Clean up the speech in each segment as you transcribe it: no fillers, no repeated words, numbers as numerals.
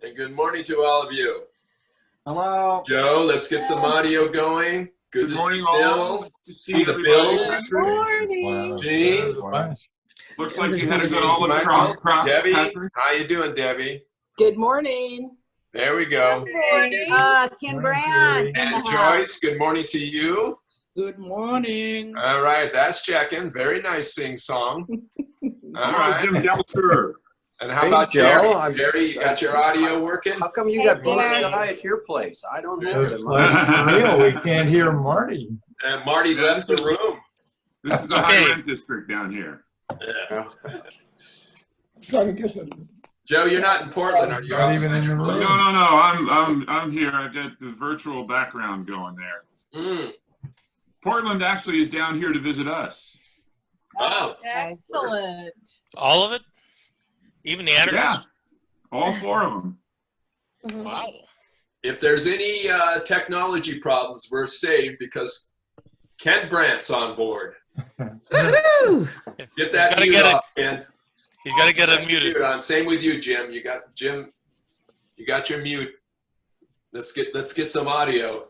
And good morning to all of you. Hello. Joe, let's get some audio going. Good to see Bill. Good to See the Bills. Good morning. Gene. Looks like you had a good olive crop. Debbie, Patrick. how you doing, Debbie? Good morning. There we go. Ken Brand. And Joyce, good morning to you. Good morning. All right, that's checking. Very nice sing-song. All right. Jim Gelser. And how Hey, about Joe. Jerry? Jerry, you got your audio working? How come you got blue sky at your place? I don't have it. For real, we can't hear Marty. And Marty left the room. This is a high-rent district down here. Yeah. Joe, you're not in Portland, are you? Not even in the No, room. I'm here. I've got the virtual background going there. Mm. Portland actually is down here to visit us. Oh. Excellent. All of it? Even the animals? Yeah, all 4 of them. Wow. If there's any technology problems, we're saved because Ken Brandt's on board. Get that mute off, Ken. He's got to get unmuted. Same with you, Jim. You got your mute. Let's get some audio.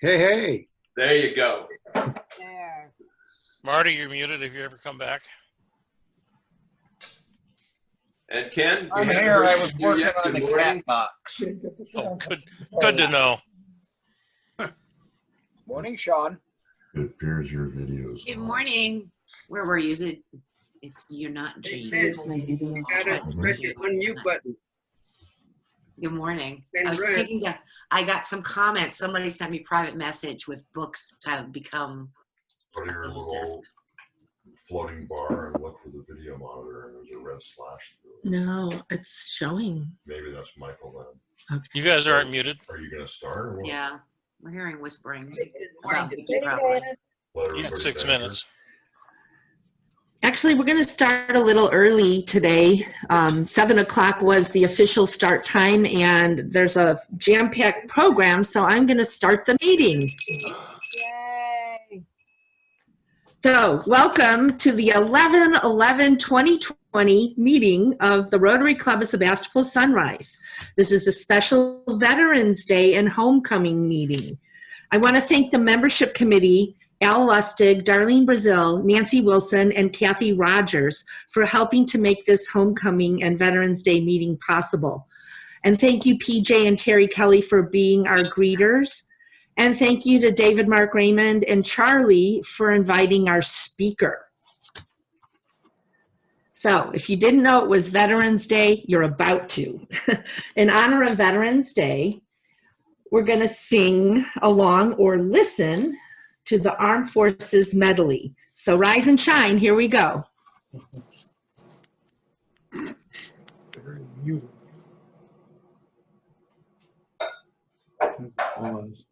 Hey. There you go. There. Marty, you're muted if you ever come back. And Ken, I'm here. I was working on the cat box. Oh, good to know. Morning, Sean. It appears your videos. Good morning. Where were you? You're not G. Gotta press your unmute button. Good morning. I was taking down. I got some comments. Somebody sent me a private message with books to become Go to a your little physicist. floating bar and look for the video monitor, and there's a red slash through it. No, it's showing. Maybe that's Michael then. Okay. You guys aren't muted. Are you going to start or what? Yeah, we're hearing whisperings. Good About morning. Vicky probably. Let You got everybody 6 back here. minutes. Actually, we're going to start a little early today. 7 o'clock was the official start time, and there's a jam-packed program, so I'm going to start the meeting. Yay. So, welcome to the 11/11/2020 meeting of the Rotary Club of Sebastopol Sunrise. This is a special Veterans Day and Homecoming meeting. I want to thank the membership committee, Al Lustig, Darlene Brazil, Nancy Wilson, and Kathy Rogers for helping to make this Homecoming and Veterans Day meeting possible. And thank you, PJ and Terry Kelly, for being our greeters. And thank you to David, Mark Raymond, and Charlie for inviting our speaker. So if you didn't know it was Veterans Day, you're about to. In honor of Veterans Day, we're going to sing along or listen to the Armed Forces Medley. So rise and shine, here we go. Pause.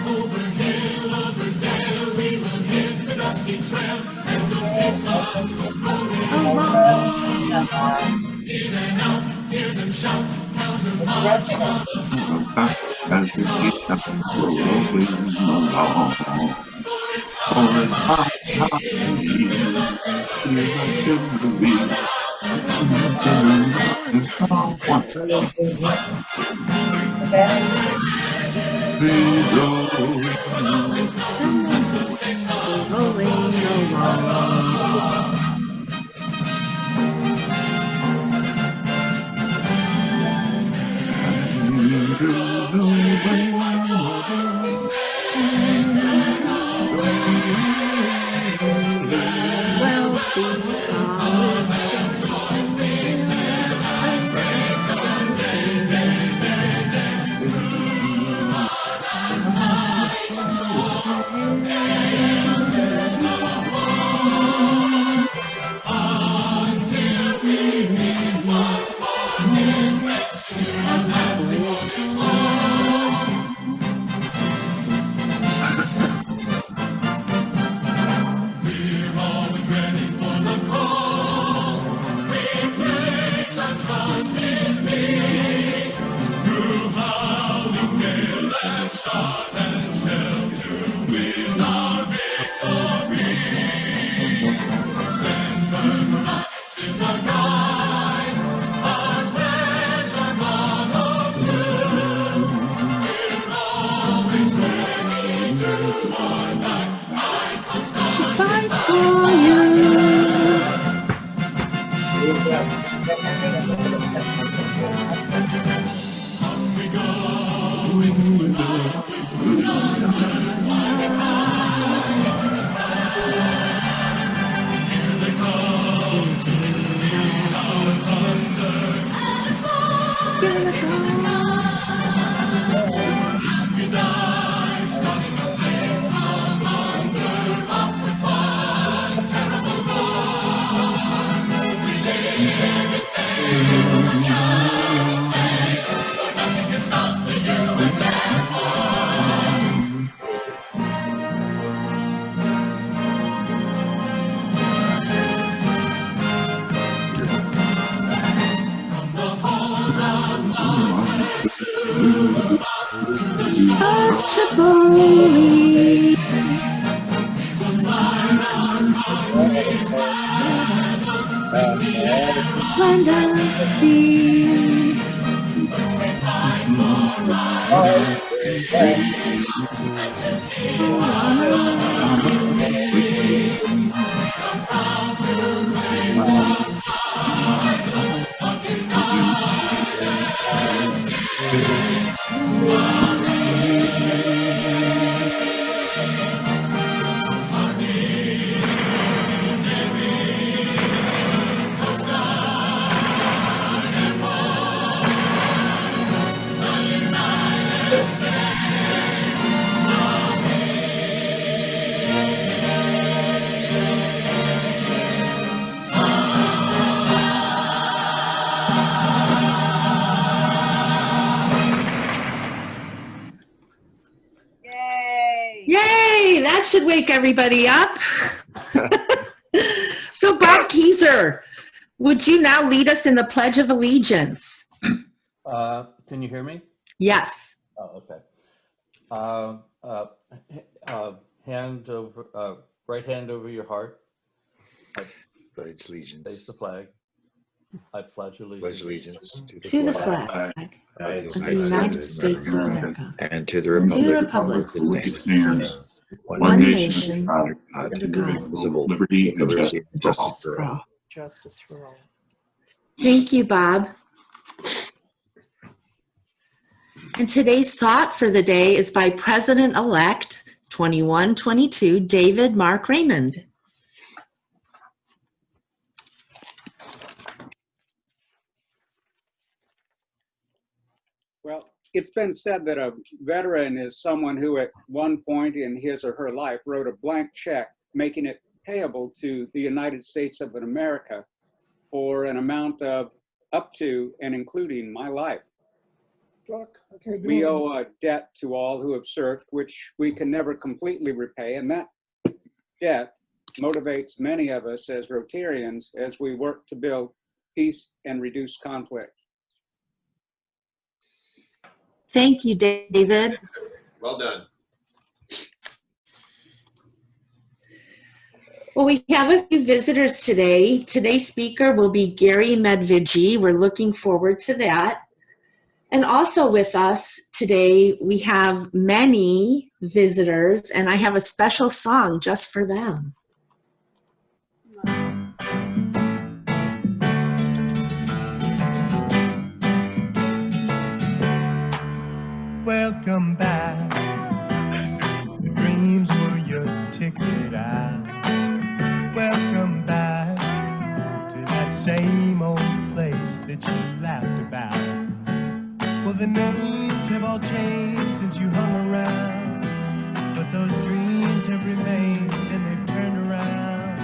Over hill, over dale, we will hit the dusty trail, and those pistols go rolling in and out, hear them shout, counter march on the As the beats up so rolling along. For it's hot, hot in here, to the beat. It's all one. Rolling along. Well, to college. Tripoli. London Sea. Yay. Yay! That should wake everybody up. So Bob Keyser, would you now lead us in the Pledge of Allegiance? Can you hear me? Yes. Oh, okay. Hand over, right hand over your heart. Pledge allegiance. Face the flag. I pledge allegiance. Pledge allegiance To the flag of the United States of America and to the and to the republic republic for which it stands, one one nation, nation, God, under God, indivisible, liberty and liberty justice and for all. justice for all. Justice for all. Thank you, Bob. And today's thought for the day is by President-elect 2122 David Mark Raymond. Well, it's been said that a veteran is someone who at one point in his or her life wrote a blank check, making it payable to the United States of America for an amount of up to and including my life. We owe a debt to all who have served, which we can never completely repay, and that debt motivates many of us as Rotarians as we work to build peace and reduce conflict. Thank you, David. Well done. Well, we have a few visitors today. Today's speaker will be Gary Medvigi. We're looking forward to that. And also with us today, we have many visitors, and I have a special song just for them. Welcome back. The dreams were your ticket out. Welcome back to that same old place that you laughed about. Well, the names have all changed since you hung around, but those dreams have remained and they've turned around.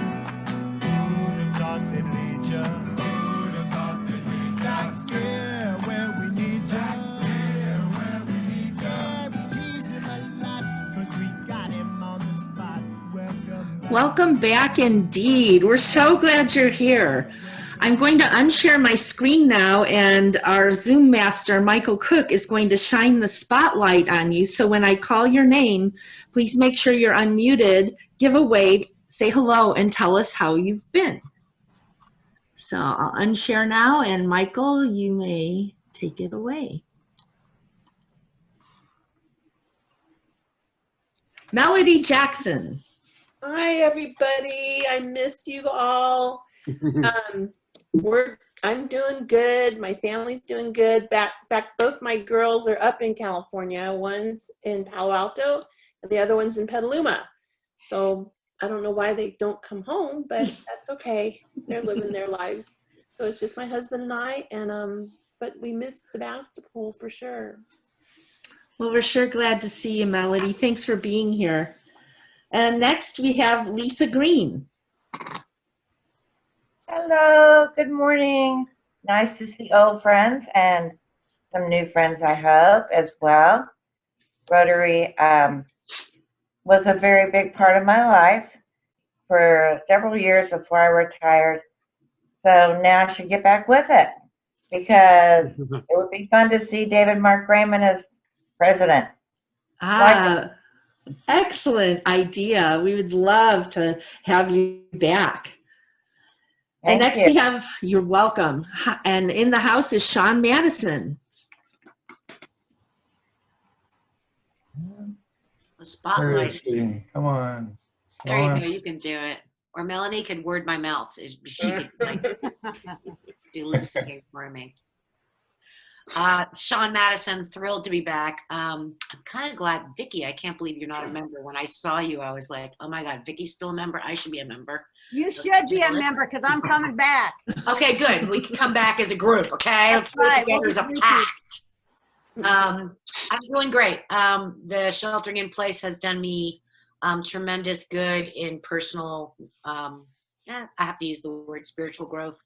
Who'd have thought they'd lead ya? Who'd have thought they'd lead ya? Back here where we need ya. Welcome back indeed. We're so glad you're here. I'm going to unshare my screen now, and our Zoom master, Michael Cook, is going to shine the spotlight on you. So when I call your name, please make sure you're unmuted, give a wave, say hello, and tell us how you've been. So I'll unshare now, and Michael, you may take it away. Melody Jackson. Hi, everybody. I miss you all. I'm doing good. My family's doing good. In fact, both my girls are up in California. One's in Palo Alto, and the other one's in Petaluma. So I don't know why they don't come home, but that's okay. They're living their lives. So it's just my husband and I, and but we miss Sebastopol for sure. Well, we're sure glad to see you, Melody. Thanks for being here. And next we have Lisa Green. Hello, good morning. Nice to see old friends and some new friends, I hope, as well. Rotary was a very big part of my life for several years before I retired. So now I should get back with it because it would be fun to see David Mark Raymond as president. Ah, excellent idea. We would love to have you back. And Thank next you. we have, you're welcome. And in the house is Sean Madison. The Where spotlight. is she? Come on. There you Come go. on. You can do it. Or Melanie could word my mouth. She could like do lip syncing for me. Sean Madison, thrilled to be back. I'm kind of glad, Vicky, I can't believe you're not a member. When I saw you, I was like, oh my God, Vicky's still a member. I should be a member. You should be a member because I'm coming back. Okay, good. We can come back as a group, okay? Let's do it right. together We'll as a be pact. I'm doing great. The sheltering in place has done me tremendous good in personal, I have to use the word spiritual growth.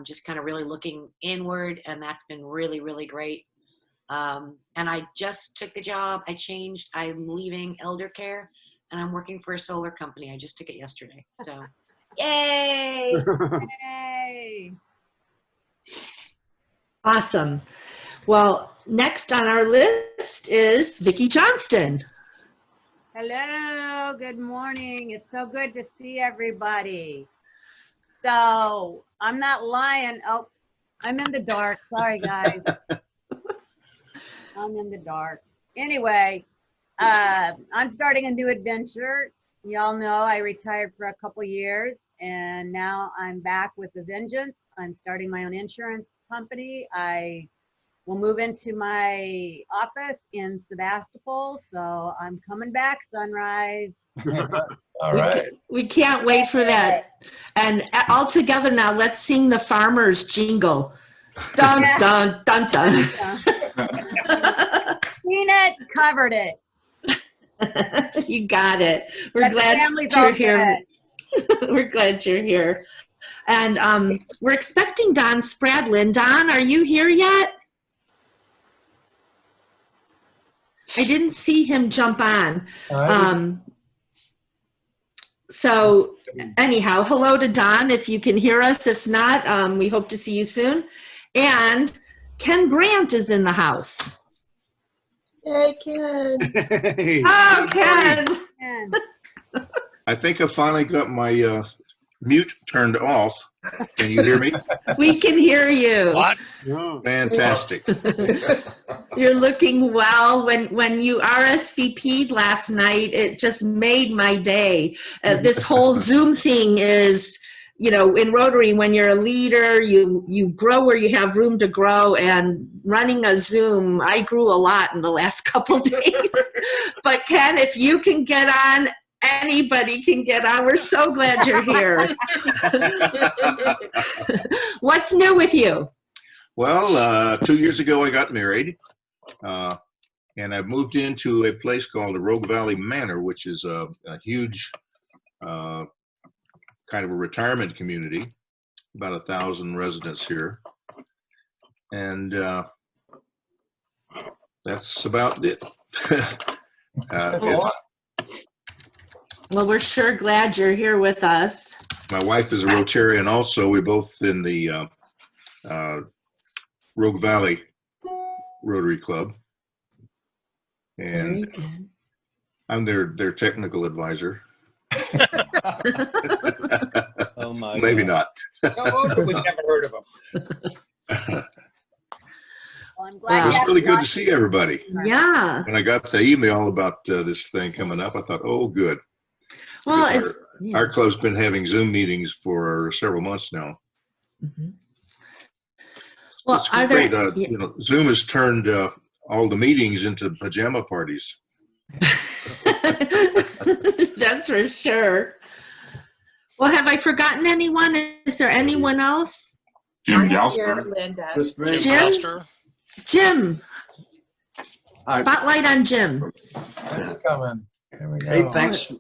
Just kind of really looking inward, and that's been really, really great. And I just took a job. I changed. I'm leaving elder care, and I'm working for a solar company. I just took it yesterday. So, yay! Yay! Awesome. Well, next on our list is Vicki Johnston. Hello, good morning. It's so good to see everybody. So I'm not lying. Oh, I'm in the dark. Sorry, guys. I'm in the dark. Anyway, I'm starting a new adventure. Y'all know I retired for a couple years, and now I'm back with a vengeance. I'm starting my own insurance company. I will move into my office in Sebastopol, so I'm coming back, Sunrise. All right. We can't wait for that. And all together now, let's sing the farmer's jingle. Dun, dun, dun, dun. Seen it, covered it. You got it. We're But the glad family's you're all here. We're glad you're here. And we're expecting Don Spradlin. Don, are you here yet? I didn't see him jump on. So anyhow, hello to Don if you can hear us. If not, we hope to see you soon. And Ken Brandt is in the house. Hey, Ken. Hey, Oh, Ken. I think I finally got my mute turned off. Can you hear me? We can hear you. What? Fantastic. You're looking well. When you RSVP'd last night, it just made my day. This whole Zoom thing is, you know, in Rotary, when you're a leader, you grow where you have room to grow, and running a Zoom, I grew a lot in the last couple days. But Ken, if you can get on, anybody can get on. We're so glad you're here. What's new with you? Well, 2 years ago I got married, and I've moved into a place called the Rogue Valley Manor, which is a huge kind of a retirement community, about 1,000 residents here. And that's about it. Well, we're sure glad you're here with us. My wife is a Rotarian also. We're both in the Rogue Valley Rotary Club. And I'm their technical advisor. Oh my Maybe God. not. We've never heard of them. Well, I'm glad It was you really have good to see everybody. Yeah. When I got the email about this thing coming up, I thought, oh, good. Well, Because our club's been having Zoom meetings for several months now. Mm-hmm. Well, it's are great. there, You know, Zoom has turned all the meetings into pajama parties. That's for sure. Well, have I forgotten anyone? Is there anyone else? Jim Here, Galsper. Linda. Jim Jim? Foster. Jim. Spotlight on Jim. Coming. Here we go. Hey, thanks.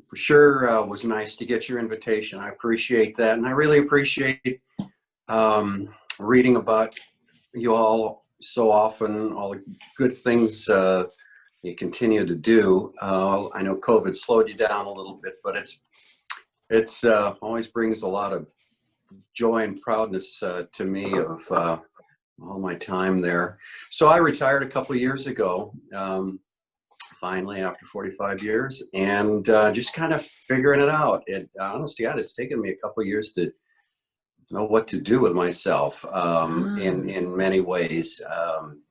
For sure was nice to get your invitation. I appreciate that. And I really appreciate reading about you all so often, all the good things you continue to do. I know COVID slowed you down a little bit, but it's always brings a lot of joy and proudness to me of all my time there. So I retired a couple of years ago, finally after 45 years, and just kind of figuring it out. It honestly, it's taken me a couple of years to know what to do with myself in many ways.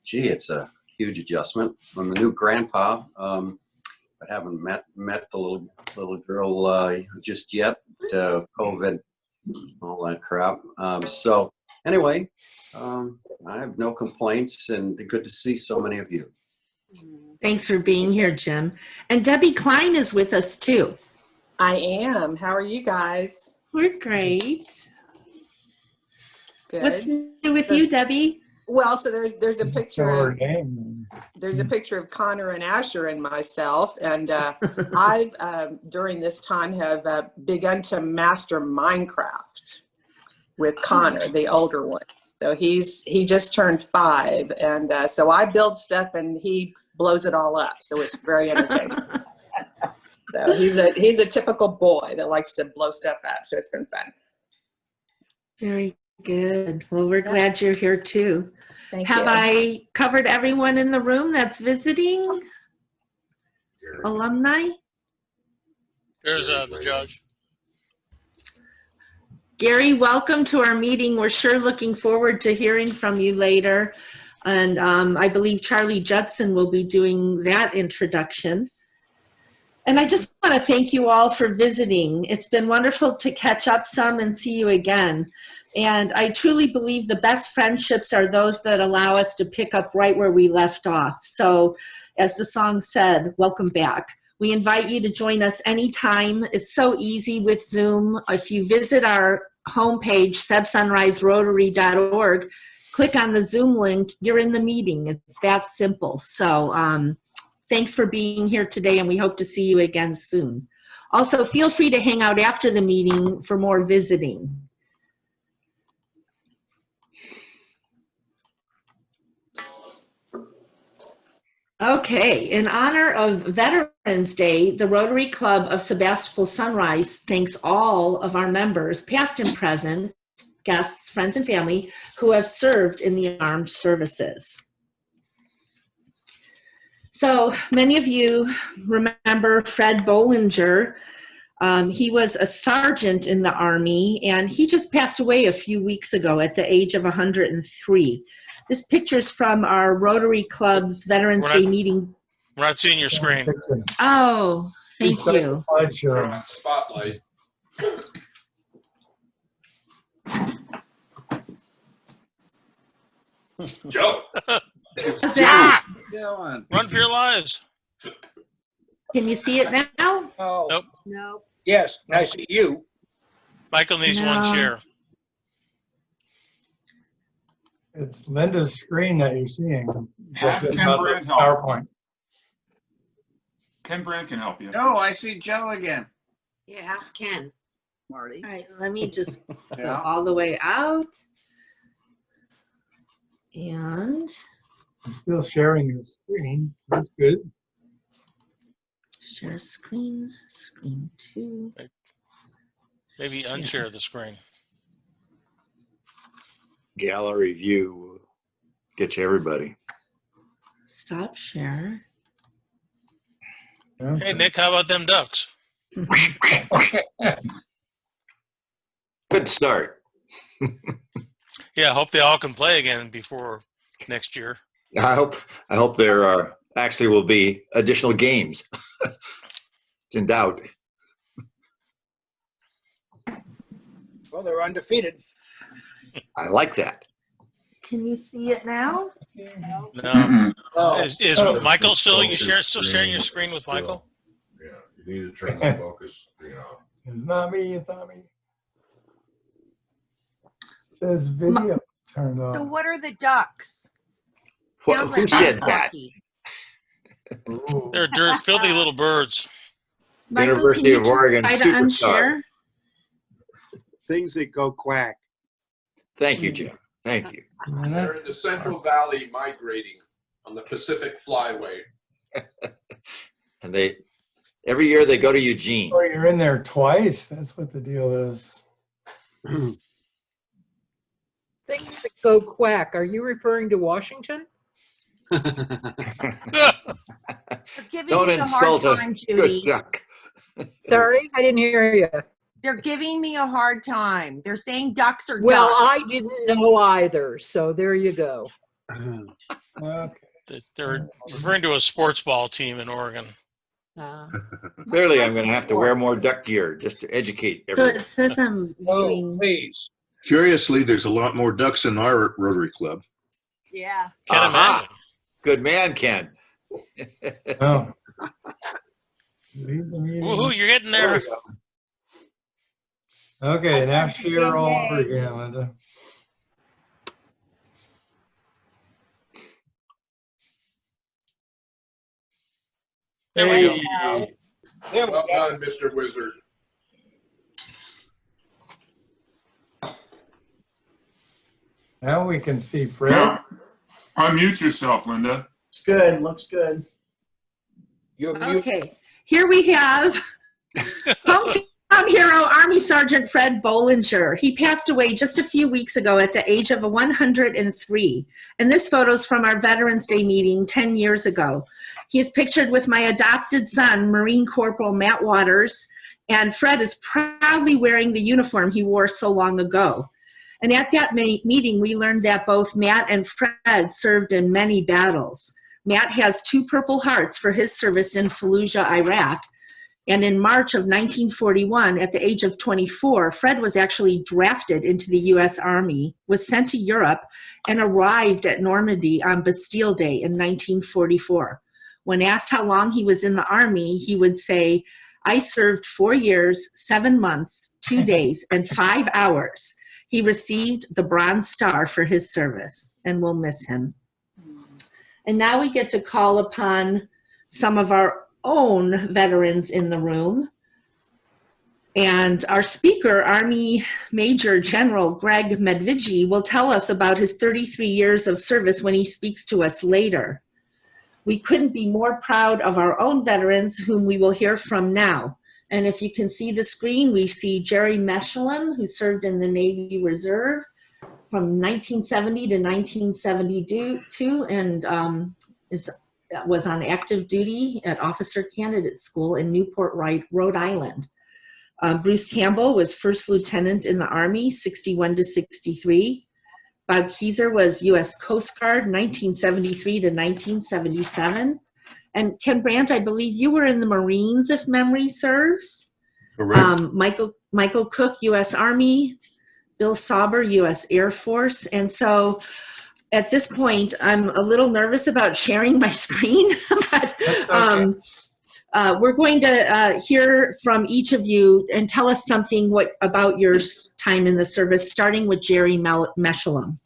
Gee, it's a huge adjustment. I'm a new grandpa. I haven't met the little girl just yet. COVID, all that crap. So anyway, I have no complaints, and good to see so many of you. Thanks for being here, Jim. And Debbie Klein is with us too. I am. How are you guys? We're great. Good. What's new with you, Debbie? Well, so there's a picture of, name. there's a picture of Connor and Asher and myself, and I during this time have begun to master Minecraft with Connor, the older one. So he just turned 5, and so I build stuff and he blows it all up. So it's very entertaining. So he's a typical boy that likes to blow stuff up. So it's been fun. Very good. Well, we're glad you're here too. Thank Have you. I covered everyone in the room that's visiting? Alumni? There's the judge. Gary, welcome to our meeting. We're sure looking forward to hearing from you later. And I believe Charlie Judson will be doing that introduction. And I just want to thank you all for visiting. It's been wonderful to catch up some and see you again. And I truly believe the best friendships are those that allow us to pick up right where we left off. So as the song said, welcome back. We invite you to join us anytime. It's so easy with Zoom. If you visit our homepage, sebsunriserotary.org, click on the Zoom link, you're in the meeting. It's that simple. So thanks for being here today, and we hope to see you again soon. Also, feel free to hang out after the meeting for more visiting. Okay, in honor of Veterans Day, the Rotary Club of Sebastopol Sunrise thanks all of our members, past and present, guests, friends, and family, who have served in the armed services. So many of you remember Fred Bollinger. He was a sergeant in the Army, and he just passed away a few weeks ago at the age of 103. This picture's from our Rotary Club's Veterans Day meeting. We're not seeing your screen. Oh, thank you. Spotlight. Joe. How's that? Run for your lives. Can you see it now? Oh. Nope. No. Yes, I see you. Michael needs one No. share. It's Linda's screen that you're seeing. Ask Just Ken not the Brandt help. PowerPoint. Ken Brandt can help you. No, I see Joe again. Yeah, ask Ken. Marty. All right, let me just go Yeah. all the way out. And I'm still sharing your screen. That's good. share screen, screen 2. Maybe unshare the screen. Gallery view will get you everybody. Stop share. Hey, Nick, how about them Ducks? Good start. Yeah, I hope they all can play again before next year. I hope there actually will be additional games. It's in doubt. Well, they're undefeated. I like that. Can you see it now? No. Oh. Is Michael still sharing your screen with Michael? Yeah, you need to turn the focus, It's not me, it's not me. It says video turned So on. what are the ducks? Who said that? They're filthy little birds. Michael, University can you of Oregon try to superstar. unshare? Things that go quack. Thank you, Jim. Thank you. They're in the Central Valley migrating on the Pacific Flyway. And every year they go to Eugene. Oh, you're in there twice. That's what the deal is. The Things that go quack. Are you referring to Washington? They're giving Don't me a insult hard a time, good Judy. duck. Sorry, I didn't hear you. They're giving me a hard time. They're saying ducks are Well, ducks. I didn't know either, so there you go. Okay. They're referring to a sports ball team in Oregon. Clearly, I'm going to have to wear more duck gear just to educate So everyone. it says I'm viewing. Please. Curiously, there's a lot more ducks in our Rotary Club. Yeah. Can't imagine. Good man, Ken. Oh. Leave the meeting. Woohoo, you're getting there. Okay, now share all over again, Linda. There we go. Hey. Well done, Mr. Wizard. Now we can see Fred. Now, unmute yourself, Linda. It's good. Looks good. Okay, here we have hometown hero, Army Sergeant Fred Bollinger. He passed away just a few weeks ago at the age of 103. And this photo's from our Veterans Day meeting 10 years ago. He is pictured with my adopted son, Marine Corporal Matt Waters, and Fred is proudly wearing the uniform he wore so long ago. And at that meeting, we learned that both Matt and Fred served in many battles. Matt has 2 Purple Hearts for his service in Fallujah, Iraq. And in March of 1941, at the age of 24, Fred was actually drafted into the U.S. Army, was sent to Europe, and arrived at Normandy on Bastille Day in 1944. When asked how long he was in the Army, he would say, "I served 4 years, 7 months, 2 days, and 5 hours." He received the Bronze Star for his service, and we'll miss him. And now we get to call upon some of our own veterans in the room. And our speaker, Army Major General Greg Medvigi, will tell us about his 33 years of service when he speaks to us later. We couldn't be more proud of our own veterans, whom we will hear from now. And if you can see the screen, we see Jerry Meshalem, who served in the Navy Reserve from 1970 to 1972 and was on active duty at Officer Candidate School in Newport, Rhode Island. Bruce Campbell was First Lieutenant in the Army, 61 to 63. Bob Keyser was U.S. Coast Guard, 1973 to 1977. And Ken Brandt, I believe you were in the Marines, if memory serves. Correct. Michael Cook, U.S. Army. Bill Sauber, U.S. Air Force. And so at this point, I'm a little nervous about sharing my screen, but we're going to hear from each of you and tell us something about your time in the service, starting with Jerry Meshalem.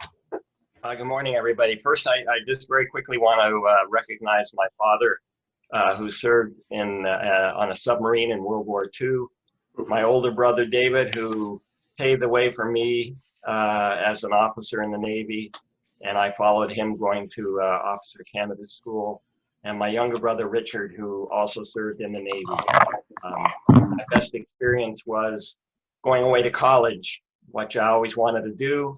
Good morning, everybody. First, I just very quickly want to recognize my father, who served on a submarine in World War II. My older brother, David, who paved the way for me as an officer in the Navy, and I followed him going to Officer Candidate School. And my younger brother, Richard, who also served in the Navy. My best experience was going away to college, which I always wanted to do.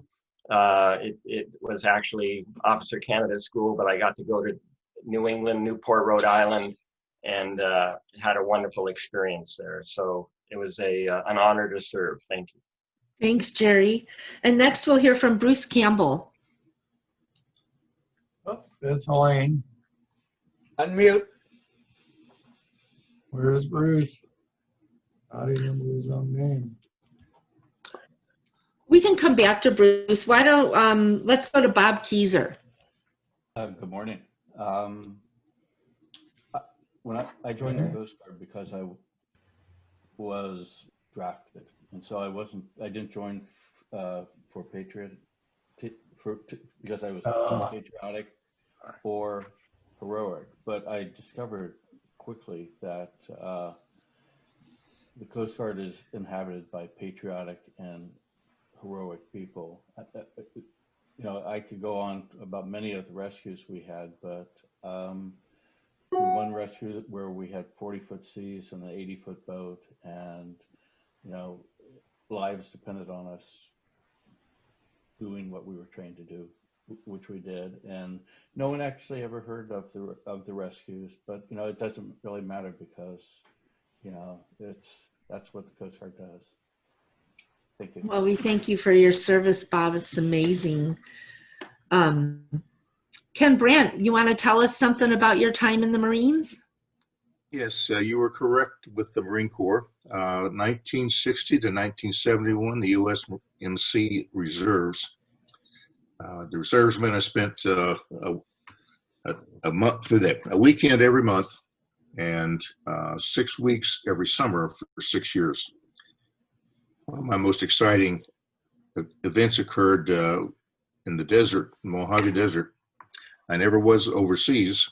It was actually Officer Candidate School, but I got to go to New England, Newport, Rhode Island, and had a wonderful experience there. So it was an honor to serve. Thank you. Thanks, Jerry. And next we'll hear from Bruce Campbell. Oops, that's Helene. Unmute. Where's Bruce? How do you remember his own name? We can come back to Bruce. Why don't, let's go to Bob Keyser. Good morning. When I joined the Coast Guard because I was drafted, and so I didn't join for because I was patriotic or heroic, but I discovered quickly that the Coast Guard is inhabited by patriotic and heroic people. You know, I could go on about many of the rescues we had, but one rescue where we had 40-foot seas and an 80-foot boat, and you know, lives depended on us doing what we were trained to do, which we did. And no one actually ever heard of the rescues, but it doesn't really matter because that's what the Coast Guard does. Thank you. Well, we thank you for your service, Bob. It's amazing. Ken Brandt, you want to tell us something about your time in the Marines? Yes, you were correct with the Marine Corps. 1960 to 1971, the USMC Reserves. The reservesmen I spent a weekend every month and 6 weeks every summer for 6 years. One of my most exciting events occurred in the desert, Mojave Desert. I never was overseas,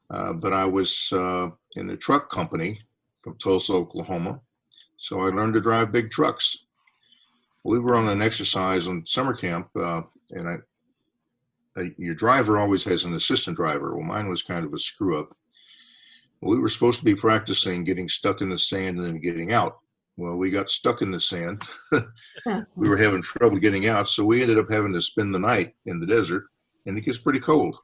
but I was in a truck company from Tulsa, Oklahoma. So I learned to drive big trucks. We were on an exercise on summer camp, and your driver always has an assistant driver. Well, mine was kind of a screw up. We were supposed to be practicing getting stuck in the sand and then getting out. Well, we got stuck in the sand. We were having trouble getting out, so we ended up having to spend the night in the desert, and it gets pretty cold.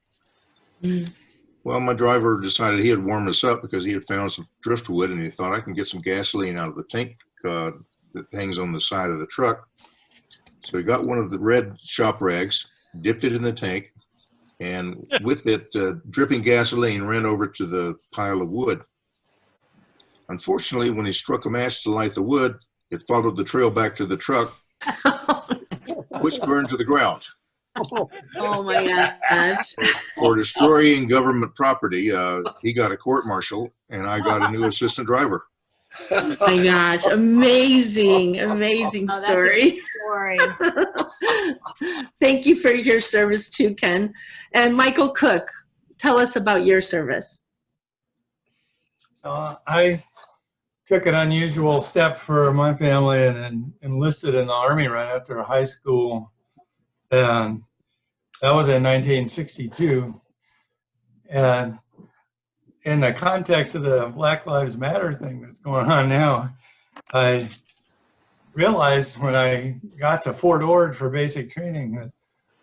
Well, my driver decided he had warmed us up because he had found some driftwood, and he thought, I can get some gasoline out of the tank that hangs on the side of the truck. So he got one of the red shop rags, dipped it in the tank, and with it, dripping gasoline, ran over to the pile of wood. Unfortunately, when he struck a match to light the wood, it followed the trail back to the truck, which burned to the ground. Oh my gosh. For destroying government property, he got a court-martial, and I got a new assistant driver. Oh my gosh, amazing, amazing Oh, that's a story. good story. Thank you for your service too, Ken. And Michael Cook, tell us about your service. I took an unusual step for my family and enlisted in the Army right after high school. And that was in 1962. And in the context of the Black Lives Matter thing that's going on now, I realized when I got to Fort Ord for basic training that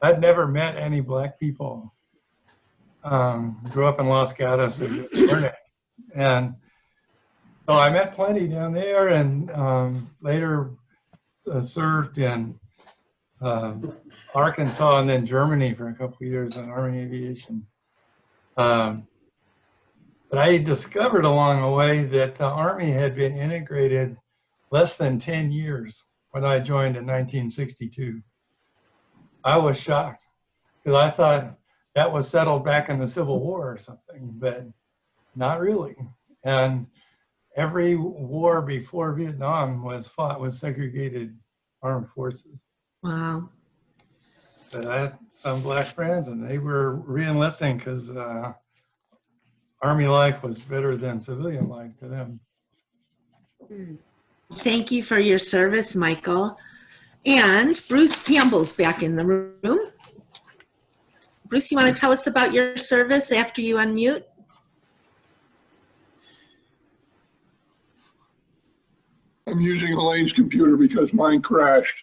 I'd never met any black people. Grew up in Los Gatos and so I met plenty down there, and later served in Arkansas and then Germany for a couple of years in Army Aviation. But I discovered along the way that the Army had been integrated less than 10 years when I joined in 1962. I was shocked because I thought that was settled back in the Civil War or something, but not really. And every war before Vietnam was fought with segregated armed forces. Wow. But I had some black friends, and they were re-enlisting because Army life was better than civilian life to them. Thank you for your service, Michael. And Bruce Campbell's back in the room. Bruce, you want to tell us about your service after you unmute? I'm using Elaine's computer because mine crashed.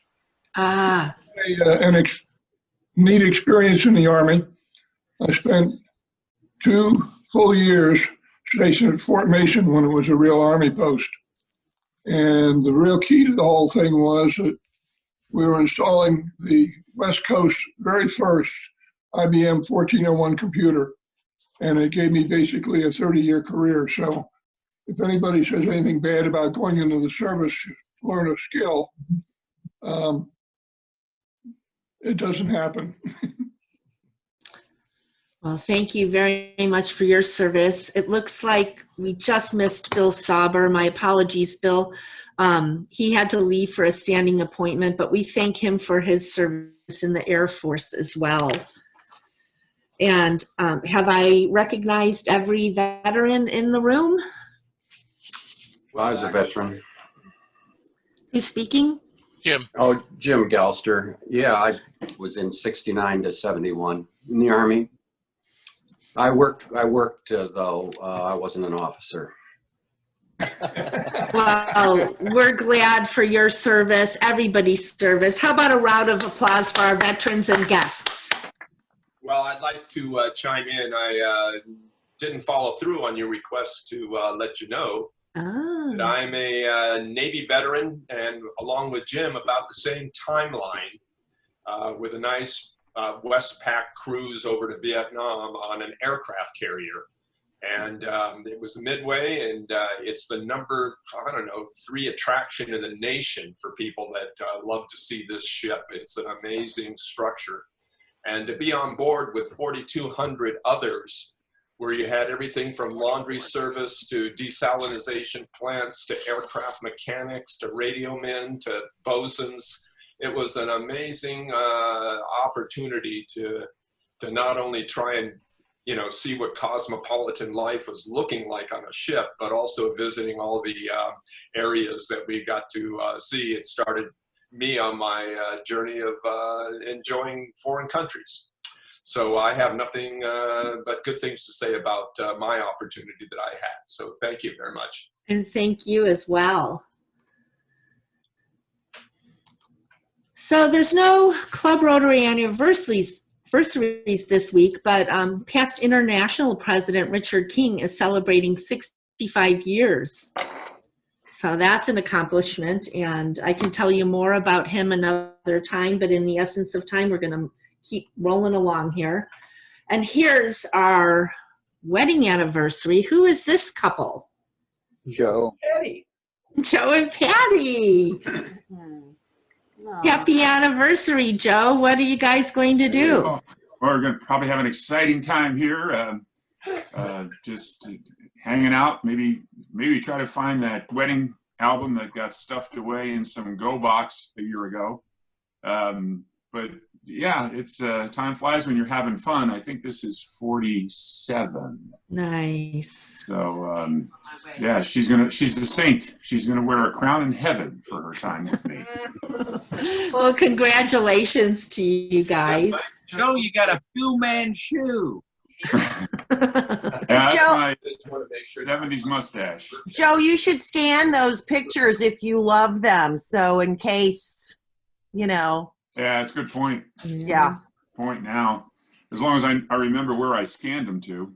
Ah. An neat experience in the Army. I spent 2 full years stationed at Fort Mason when it was a real Army post. And the real key to the whole thing was that we were installing the West Coast very first IBM 1401 computer. And it gave me basically a 30-year career. So if anybody says anything bad about going into the service to learn a skill, it doesn't happen. Well, thank you very much for your service. It looks like we just missed Bill Sauber. My apologies, Bill. He had to leave for a standing appointment, but we thank him for his service in the Air Force as well. And have I recognized every veteran in the room? Well, I was a veteran. Who's speaking? Jim. Oh, Jim Galster. Yeah, I was in 69 to 71 in the Army. I worked though. I wasn't an officer. Well, we're glad for your service, everybody's service. How about a round of applause for our veterans and guests? Well, I'd like to chime in. I didn't follow through on your request to let you know that I'm a Navy veteran, and along with Jim, about the same timeline with a nice Westpac cruise over to Vietnam on an aircraft carrier. And it was Midway, and it's the number, I don't know, 3 attraction in the nation for people that love to see this ship. It's an amazing structure. And to be on board with 4,200 others, where you had everything from laundry service to desalinization plants to aircraft mechanics to radio men to bosuns. It was an amazing opportunity to not only try and see what cosmopolitan life was looking like on a ship, but also visiting all the areas that we got to see. It started me on my journey of enjoying foreign countries. So I have nothing but good things to say about my opportunity that I had. So thank you very much. And thank you as well. So there's no Club Rotary anniversaries this week, but past international president Richard King is celebrating 65 years. So that's an accomplishment, and I can tell you more about him another time, but in the essence of time, we're going to keep rolling along here. And here's our wedding anniversary. Who is this couple? Joe. Patty. Joe and Patty. Happy anniversary, Joe. What are you guys going to do? Well, we're going to probably have an exciting time here. Just hanging out. Maybe try to find that wedding album that got stuffed away in some Go box a year ago. But yeah, it's time flies when you're having fun. I think this is 47. Nice. So yeah, she's a saint. She's gonna wear a crown in heaven for her time with me. Well, congratulations to you guys. Joe, you got a two-man shoe. Yeah, that's Joe, my 70s mustache. Joe, you should scan those pictures if you love them. So in case, Yeah, that's a good point. Yeah. Point now. As long as I remember where I scanned them to.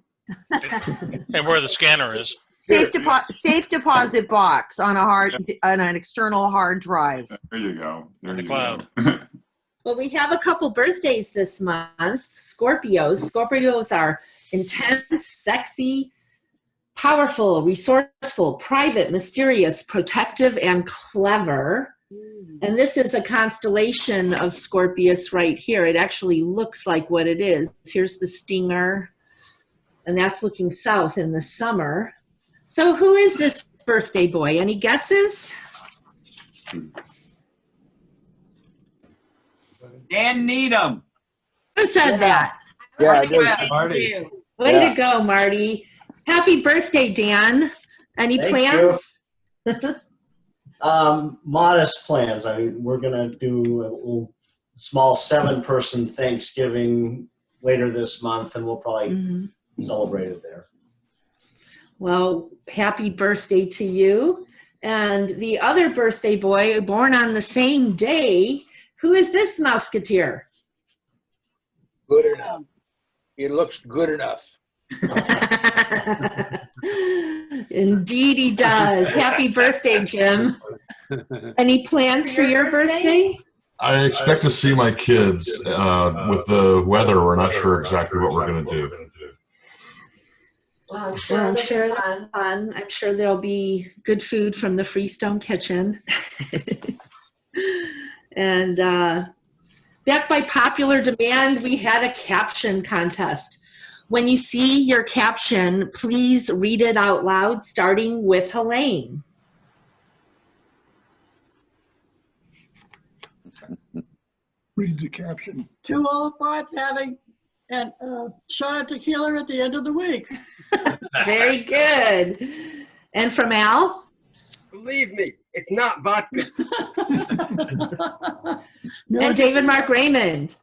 And where the scanner is. Safe deposit box on an external hard drive. There you go. In the cloud. Well, we have a couple birthdays this month. Scorpios. Scorpios are intense, sexy, powerful, resourceful, private, mysterious, protective, and clever. And this is a constellation of Scorpius right here. It actually looks like what it is. Here's the stinger, and that's looking south in the summer. So who is this birthday boy? Any guesses? Dan Needham. Who said that? Yeah, I Marty. did. Marty. Way to go, Marty. Happy birthday, Dan. Any Thank plans? Modest plans. We're going to do a little small 7-person Thanksgiving later this month, and we'll probably celebrate it there. Well, happy birthday to you. And the other birthday boy, born on the same day, who is this Musketeer? Good enough. He looks good enough. Indeed he does. Happy birthday, Jim. Any plans for your birthday? I expect to see my kids. With the weather, we're not sure exactly what we're going to do. Well, I'm sure it'll be fun. I'm sure there'll be good food from the Freestone Kitchen. And back by popular demand, we had a caption contest. When you see your caption, please read it out loud, starting with Helene. Read the caption. 2 old farts having a shot of tequila at the end of the week. Very good. And from Al? Believe me, it's not vodka. And David Mark Raymond.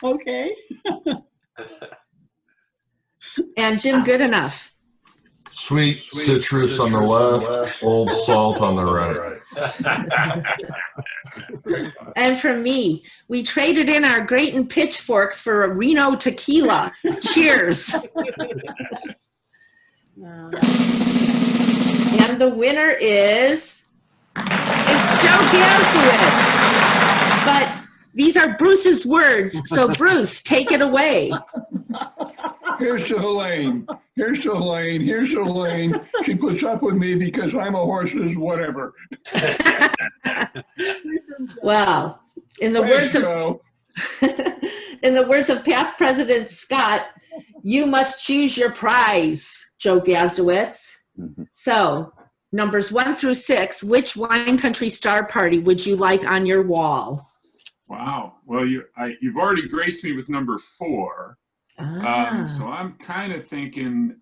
Okay. And Jim Goodenough. Sweet citrus on the left, old salt on the right. And from me, we traded in our Grayton pitchforks for a Reno tequila. Cheers. And the winner is, it's Joe Gazdowitz. But these are Bruce's words, so Bruce, take it away. Here's to Helene. Here's to Helene. Here's to Helene. She puts up with me because I'm a horse's whatever. Wow. In the words of past President Scott, you must choose your prize, Joe Gazdowitz. So, numbers 1 through 6, which wine country star party would you like on your wall? Wow. Well, you've already graced me with number 4. So I'm kind of thinking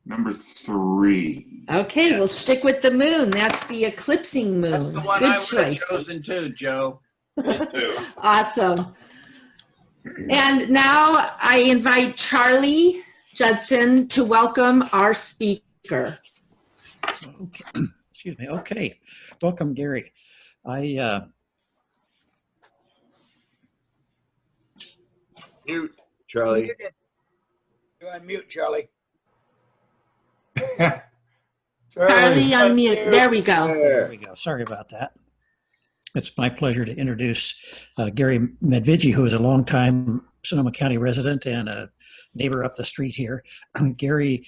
number 3. Okay, we'll stick with the moon. That's the eclipsing moon. That's the one Good I would have choice. chosen too, Joe. Awesome. And now I invite Charlie Judson to welcome our speaker. Okay. Excuse me. Okay. Welcome, Gary. Mute, Charlie. You're on mute, Charlie. Charlie, unmute. There we go. There we go. Sorry about that. It's my pleasure to introduce Gary Medvigi, who is a longtime Sonoma County resident and a neighbor up the street here. Gary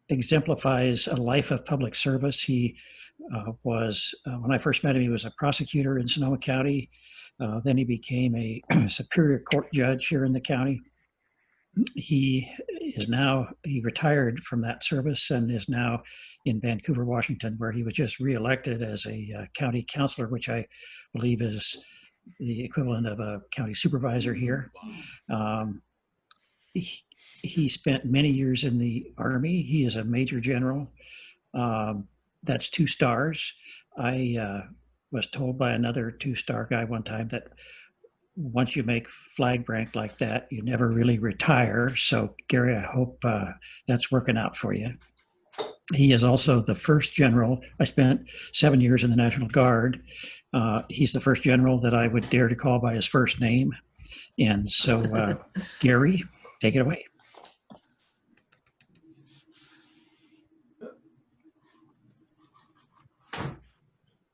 exemplifies a life of public service. He was, when I first met him, he was a prosecutor in Sonoma County. Then he became a Superior Court judge here in the county. He retired from that service and is now in Vancouver, Washington, where he was just reelected as a county councilor, which I believe is the equivalent of a county supervisor here. He spent many years in the Army. He is a major general. That's 2 stars. I was told by another 2-star guy one time that once you make flag rank like that, you never really retire. So Gary, I hope that's working out for you. He is also the first general. I spent 7 years in the National Guard. He's the first general that I would dare to call by his first name. And so Gary, take it away.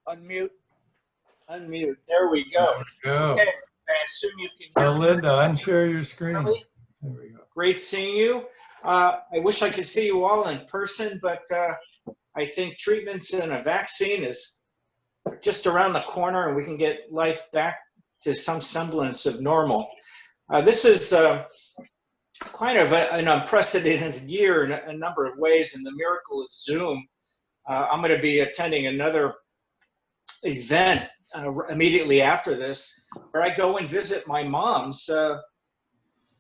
Unmute. Unmute. There we go. Go. Okay. I assume you can So hear me. Linda, unshare your screen. Charlie? There we go. Great seeing you. I wish I could see you all in person, but I think treatments and a vaccine is just around the corner and we can get life back to some semblance of normal. This is kind of an unprecedented year in a number of ways, and the miracle of Zoom. I'm going to be attending another event immediately after this, where I go and visit my mom's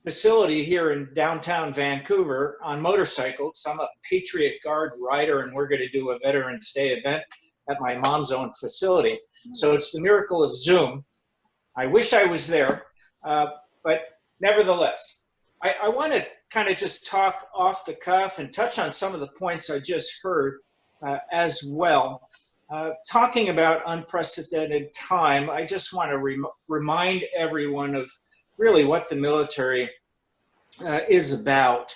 facility here in downtown Vancouver on motorcycles. I'm a Patriot Guard rider, and we're going to do a Veterans Day event at my mom's own facility. So it's the miracle of Zoom. I wish I was there, but nevertheless, I want to kind of just talk off the cuff and touch on some of the points I just heard as well. Talking about unprecedented time, I just want to remind everyone of really what the military is about.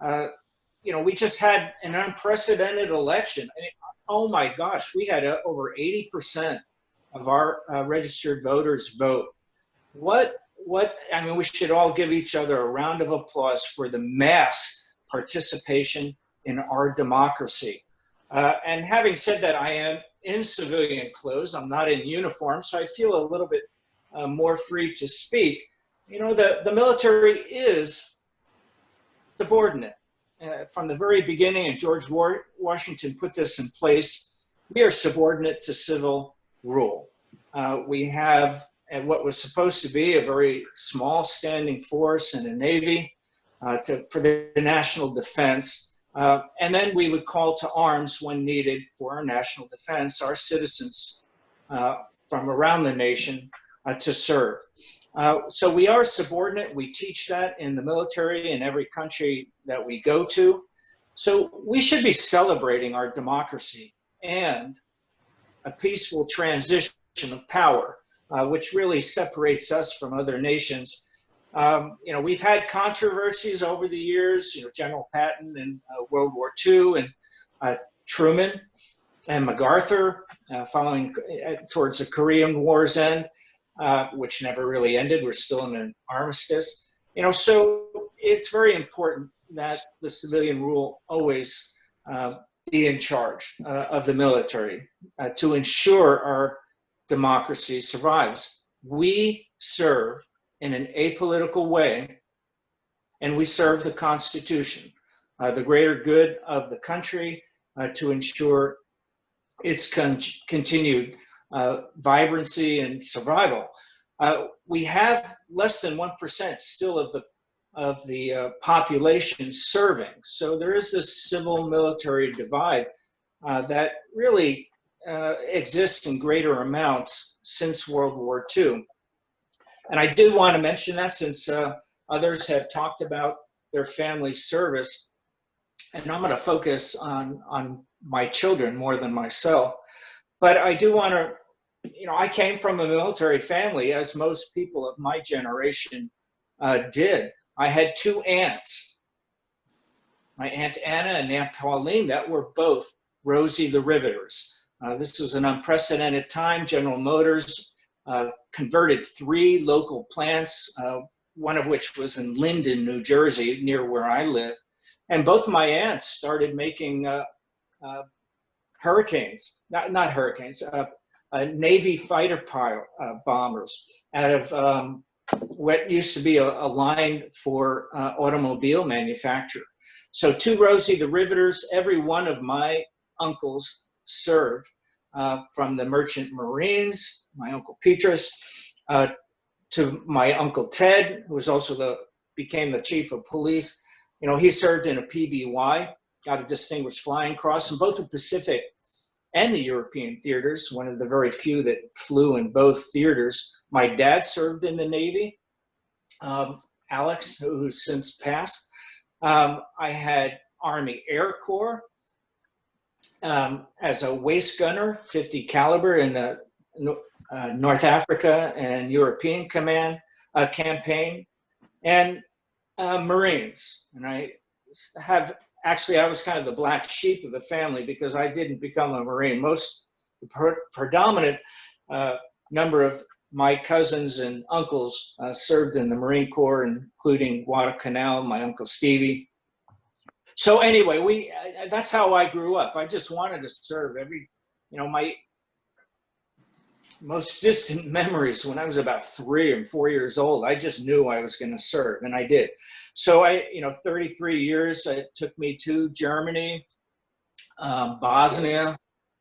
You know, we just had an unprecedented election. I mean, oh my gosh, we had over 80% of our registered voters vote. I mean, we should all give each other a round of applause for the mass participation in our democracy. And having said that, I am in civilian clothes. I'm not in uniform, so I feel a little bit more free to speak. You know, the military is subordinate. From the very beginning, and George Washington put this in place, we are subordinate to civil rule. We have what was supposed to be a very small standing force and a Navy for the national defense. And then we would call to arms when needed for our national defense, our citizens from around the nation to serve. So we are subordinate. We teach that in the military in every country that we go to. So we should be celebrating our democracy and a peaceful transition of power, which really separates us from other nations. We've had controversies over the years, General Patton in World War II and Truman and MacArthur following towards the Korean War's end, which never really ended. We're still in an armistice. So it's very important that the civilian rule always be in charge of the military to ensure our democracy survives. We serve in an apolitical way, and we serve the Constitution, the greater good of the country, to ensure its continued vibrancy and survival. We have less than 1% still of the population serving. So there is this civil-military divide that really exists in greater amounts since World War II. And I did want to mention that since others have talked about their family service, and I'm going to focus on my children more than myself. But I do want to, I came from a military family, as most people of my generation did. I had two aunts, my Aunt Anna and Aunt Pauline, that were both Rosie the Riveters. This was an unprecedented time. General Motors converted 3 local plants, one of which was in Linden, New Jersey, near where I live. And both of my aunts started making Navy fighter bombers out of what used to be a line for automobile manufacture. So 2 Rosie the Riveters, every one of my uncles served, from the Merchant Marines, my Uncle Petrus, to my Uncle Ted, who was also became the chief of police. He served in a PBY, got a Distinguished Flying Cross in both the Pacific and the European theaters, one of the very few that flew in both theaters. My dad served in the Navy, Alex, who's since passed. I had Army Air Corps as a waist gunner, 50 caliber in the North Africa and European campaign, and Marines. And I was kind of the black sheep of the family because I didn't become a Marine. The predominant number of my cousins and uncles served in the Marine Corps, including Guadalcanal, my Uncle Stevie. So anyway, that's how I grew up. I just wanted to serve. My most distant memories when I was about 3 and 4 years old, I just knew I was going to serve, and I did. So 33 years, it took me to Germany, Bosnia,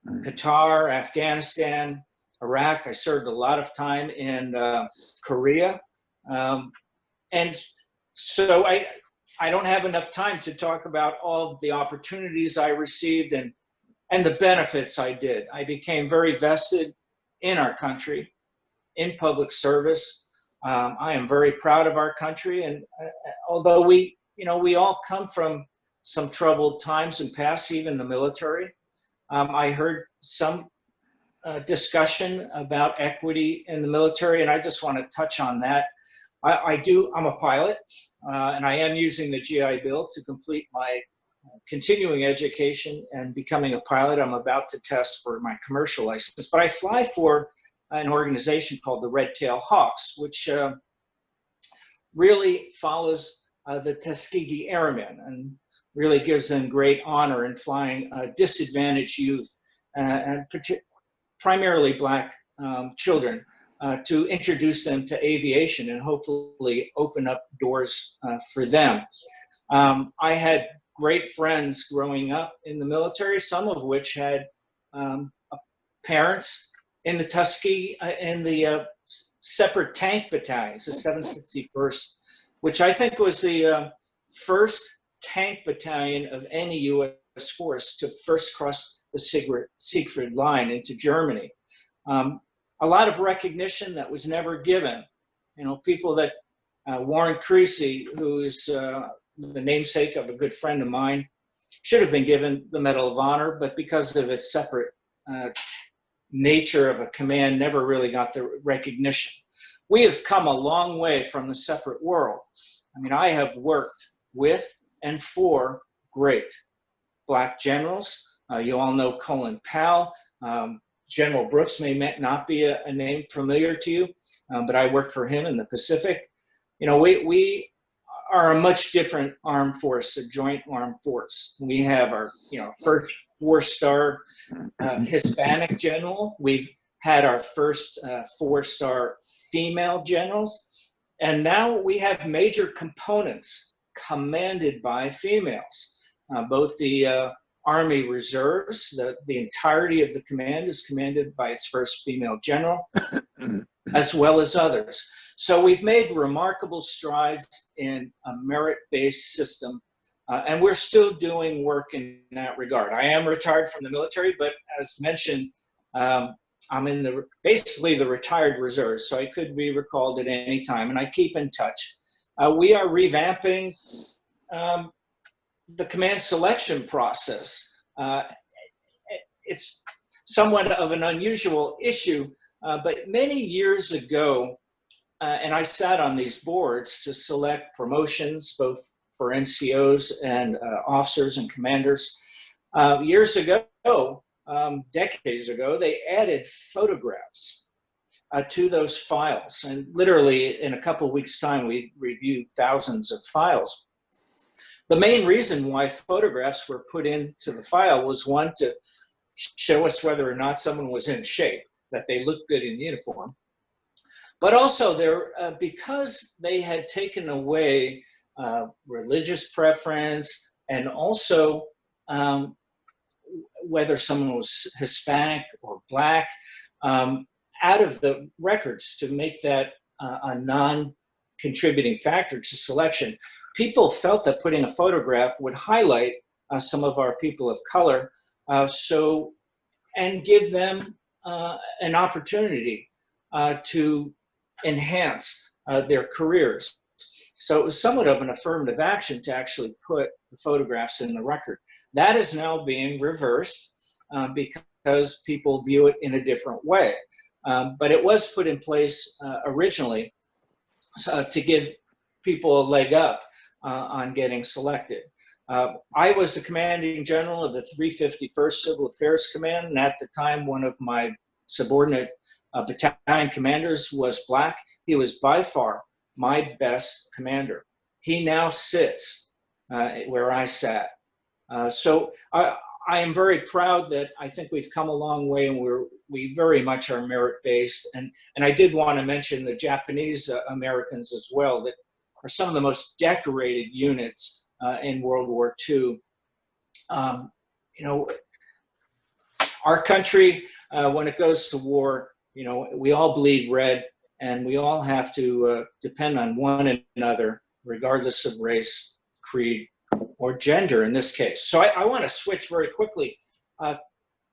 Qatar, Afghanistan, Iraq. I served a lot of time in Korea. And so I don't have enough time to talk about all the opportunities I received and the benefits I did. I became very vested in our country, in public service. I am very proud of our country, and although we all come from some troubled times in past, even the military. I heard some discussion about equity in the military, and I just want to touch on that. I'm a pilot, and I am using the GI Bill to complete my continuing education and becoming a pilot. I'm about to test for my commercial license, but I fly for an organization called the Red Tail Hawks, which really follows the Tuskegee Airmen and really gives them great honor in flying disadvantaged youth and primarily Black children to introduce them to aviation and hopefully open up doors for them. I had great friends growing up in the military, some of which had parents in the Tuskegee, in the separate tank battalions, the 761st, which I think was the first tank battalion of any U.S. force to first cross the Siegfried Line into Germany. A lot of recognition that was never given. You know, people that Warren Creasy, who is the namesake of a good friend of mine, should have been given the Medal of Honor, but because of its separate nature of a command, never really got the recognition. We have come a long way from the separate world. I mean, I have worked with and for great Black generals. You all know Colin Powell. General Brooks may not be a name familiar to you, but I worked for him in the Pacific. You know, we are a much different armed force, a joint armed force. We have our, you know, first 4-star Hispanic general. We've had our first 4-star female generals. And now we have major components commanded by females. Both the Army Reserves, the entirety of the command is commanded by its first female general, as well as others. So we've made remarkable strides in a merit-based system, and we're still doing work in that regard. I am retired from the military, but as mentioned, I'm in basically the retired reserves, so I could be recalled at any time, and I keep in touch. We are revamping the command selection process. It's somewhat of an unusual issue, but many years ago, and I sat on these boards to select promotions, both for NCOs and officers and commanders. Years ago, decades ago, they added photographs to those files. And literally in a couple of weeks' time, we reviewed thousands of files. The main reason why photographs were put into the file was, one, to show us whether or not someone was in shape, that they looked good in uniform. But also, because they had taken away religious preference and also whether someone was Hispanic or Black, out of the records to make that a non-contributing factor to selection, people felt that putting a photograph would highlight some of our people of color, and give them an opportunity to enhance their careers. So it was somewhat of an affirmative action to actually put the photographs in the record. That is now being reversed because people view it in a different way. But it was put in place originally to give people a leg up on getting selected. I was the commanding general of the 351st Civil Affairs Command, and at the time, one of my subordinate battalion commanders was Black. He was by far my best commander. He now sits where I sat. So I am very proud that I think we've come a long way, and we very much are merit-based. And I did want to mention the Japanese Americans as well, that are some of the most decorated units in World War II. You know, our country, when it goes to war, you know, we all bleed red, and we all have to depend on one another, regardless of race, creed, or gender in this case. So I want to switch very quickly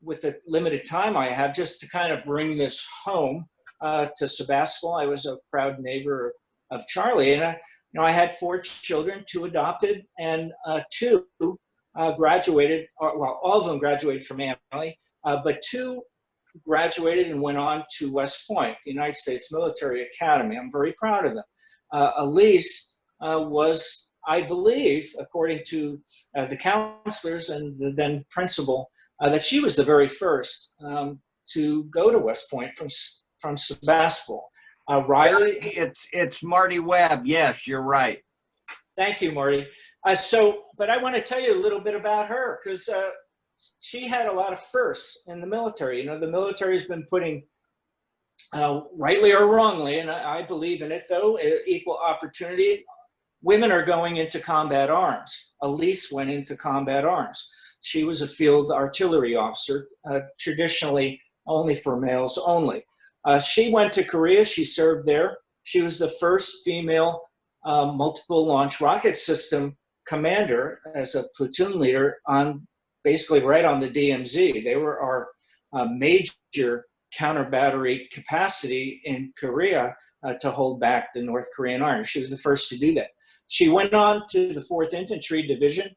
with the limited time I have, just to kind of bring this home to Sebastopol. I was a proud neighbor of Charlie, and I had 4 children, 2 adopted, and 2 graduated, well, all of them graduated from Amherst, but 2 graduated and went on to West Point, the United States Military Academy. I'm very proud of them. Elise was, I believe, according to the counselors and the then principal, that she was the very first to go to West Point from Sebastopol. Riley? It's Marty Webb. Yes, you're right. Thank you, Marty. But I want to tell you a little bit about her, because she had a lot of firsts in the military. You know, the military's been putting, rightly or wrongly, and I believe in it though, equal opportunity. Women are going into combat arms. Elise went into combat arms. She was a field artillery officer, traditionally only for males only. She went to Korea. She served there. She was the first female multiple launch rocket system commander as a platoon leader on basically right on the DMZ. They were our major counter battery capacity in Korea to hold back the North Korean army. She was the first to do that. She went on to the 4th Infantry Division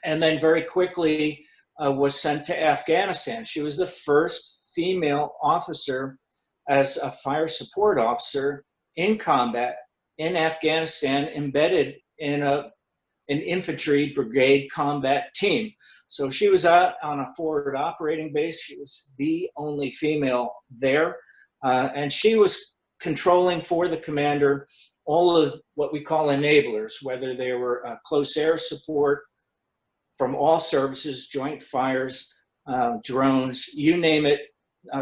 and then very quickly was sent to Afghanistan. She was the first female officer as a fire support officer in combat in Afghanistan, embedded in an infantry brigade combat team. So she was out on a forward operating base. She was the only female there. And she was controlling for the commander all of what we call enablers, whether they were close air support from all services, joint fires, drones, you name it.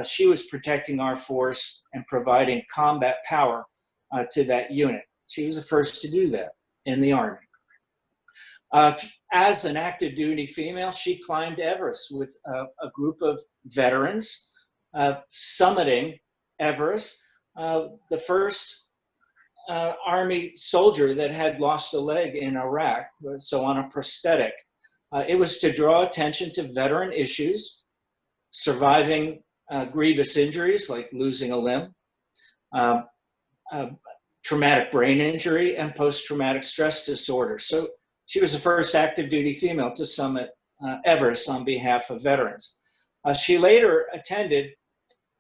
She was protecting our force and providing combat power to that unit. She was the first to do that in the Army. As an active duty female, she climbed Everest with a group of veterans, summiting Everest, the first Army soldier that had lost a leg in Iraq, so on a prosthetic. It was to draw attention to veteran issues, surviving grievous injuries like losing a limb, traumatic brain injury, and post-traumatic stress disorder. So she was the first active duty female to summit Everest on behalf of veterans. She later attended,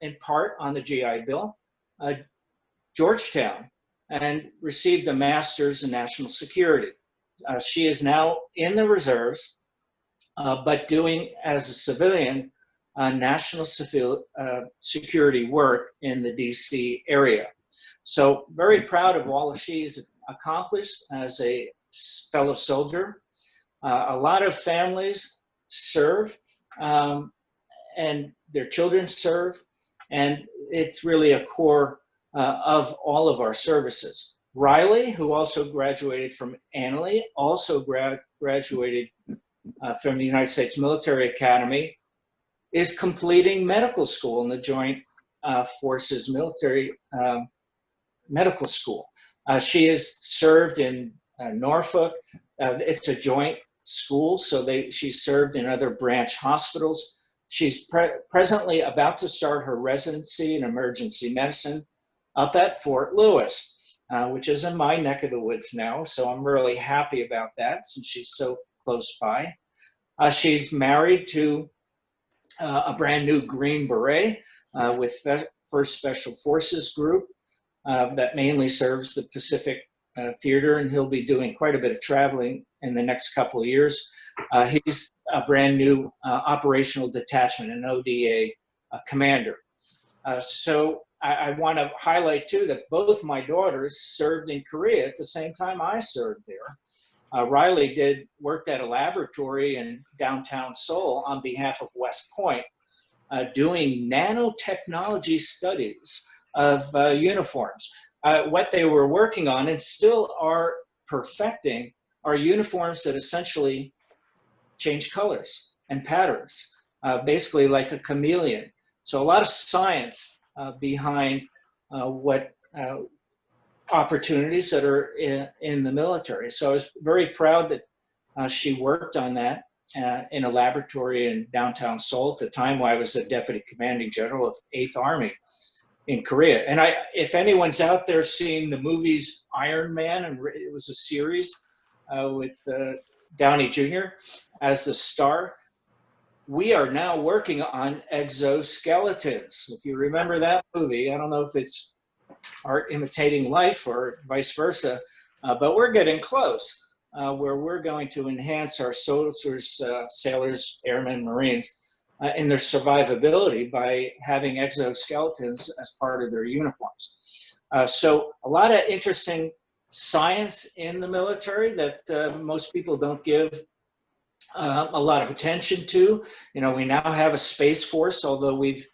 in part on the GI Bill, Georgetown, and received a master's in national security. She is now in the reserves, but doing as a civilian national security work in the DC area. So very proud of all that she's accomplished as a fellow soldier. A lot of families serve and their children serve, and it's really a core of all of our services. Riley, who also graduated from Annalee, also graduated from the United States Military Academy, is completing medical school in the Joint Forces Military Medical School. She has served in Norfolk. It's a joint school, so she's served in other branch hospitals. She's presently about to start her residency in emergency medicine up at Fort Lewis, which is in my neck of the woods now. So I'm really happy about that since she's so close by. She's married to a brand new Green Beret with First Special Forces Group that mainly serves the Pacific Theater, and he'll be doing quite a bit of traveling in the next couple of years. He's a brand new operational detachment, an ODA commander. So I want to highlight too that both my daughters served in Korea at the same time I served there. Riley worked at a laboratory in downtown Seoul on behalf of West Point, doing nanotechnology studies of uniforms. What they were working on and still are perfecting are uniforms that essentially change colors and patterns, basically like a chameleon. So a lot of science behind what opportunities that are in the military. So I was very proud that she worked on that in a laboratory in downtown Seoul at the time when I was the Deputy Commanding General of 8th Army in Korea. And if anyone's out there seeing the movies Iron Man, and it was a series with Downey Jr. as the star, we are now working on exoskeletons. If you remember that movie, I don't know if it's art imitating life or vice versa, but we're getting close, where we're going to enhance our soldiers, sailors, airmen, Marines, in their survivability by having exoskeletons as part of their uniforms. So a lot of interesting science in the military that most people don't give a lot of attention to. You know, we now have a Space Force, although we've,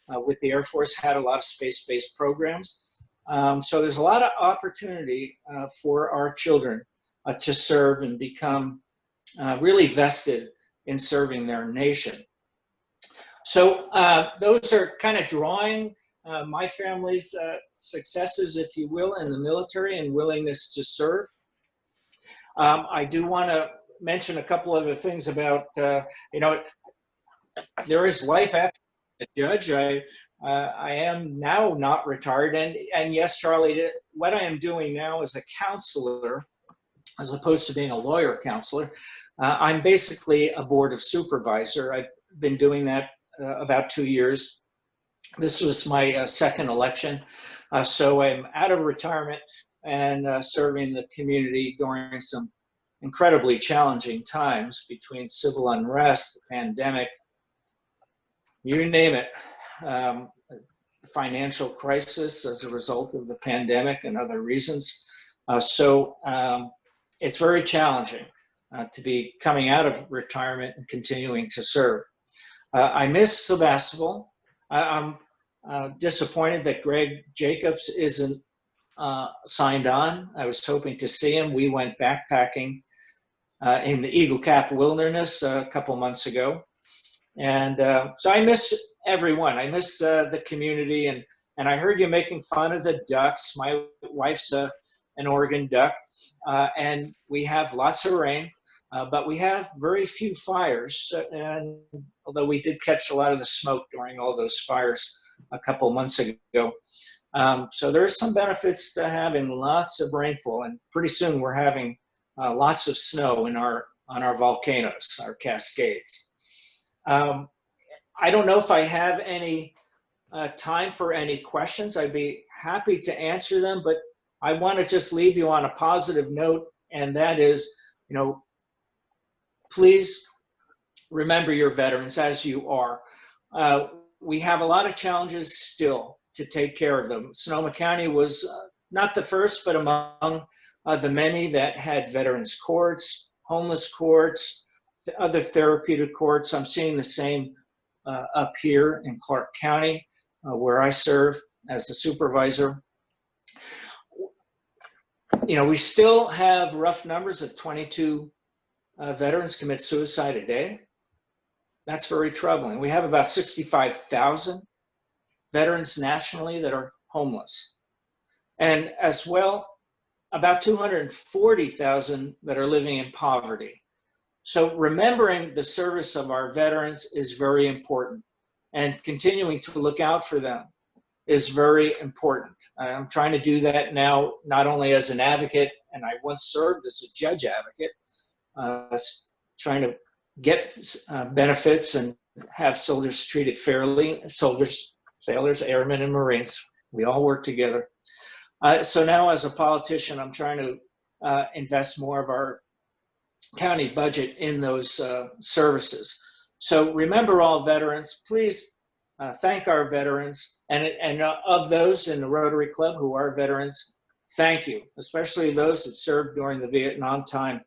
with the Air Force, had a lot of space-based programs. So there's a lot of opportunity for our children to serve and become really vested in serving their nation. So those are kind of drawing my family's successes, if you will, in the military and willingness to serve. I do want to mention a couple other things about, you know, there is life after the judge. I am now not retired. And yes, Charlie, what I am doing now as a counselor, as opposed to being a lawyer counselor, I'm basically a board of supervisor. I've been doing that about 2 years. This was my second election. So I'm out of retirement and serving the community during some incredibly challenging times between civil unrest, the pandemic, you name it, financial crisis as a result of the pandemic and other reasons. So it's very challenging to be coming out of retirement and continuing to serve. I miss Sebastopol. I'm disappointed that Greg Jacobs isn't signed on. I was hoping to see him. We went backpacking in the Eagle Cap Wilderness a couple months ago. And so I miss everyone. I miss the community. And I heard you making fun of the ducks. My wife's an Oregon duck. And we have lots of rain, but we have very few fires. And although we did catch a lot of the smoke during all those fires a couple months ago. So there's some benefits to having lots of rainfall. And pretty soon we're having lots of snow on our volcanoes, our Cascades. I don't know if I have any time for any questions. I'd be happy to answer them, but I want to just leave you on a positive note, and that is, please remember your veterans as you are. We have a lot of challenges still to take care of them. Sonoma County was not the first, but among the many that had veterans courts, homeless courts, other therapeutic courts. I'm seeing the same up here in Clark County, where I serve as a supervisor. We still have rough numbers of 22 veterans commit suicide a day. That's very troubling. We have about 65,000 veterans nationally that are homeless. And as well, about 240,000 that are living in poverty. So remembering the service of our veterans is very important, and continuing to look out for them is very important. I'm trying to do that now, not only as an advocate, and I once served as a judge advocate, trying to get benefits and have soldiers treated fairly. Soldiers, sailors, airmen, and Marines, we all work together. So now as a politician, I'm trying to invest more of our county budget in those services. So remember all veterans, please thank our veterans, and of those in the Rotary Club who are veterans, thank you, especially those that served during the Vietnam time.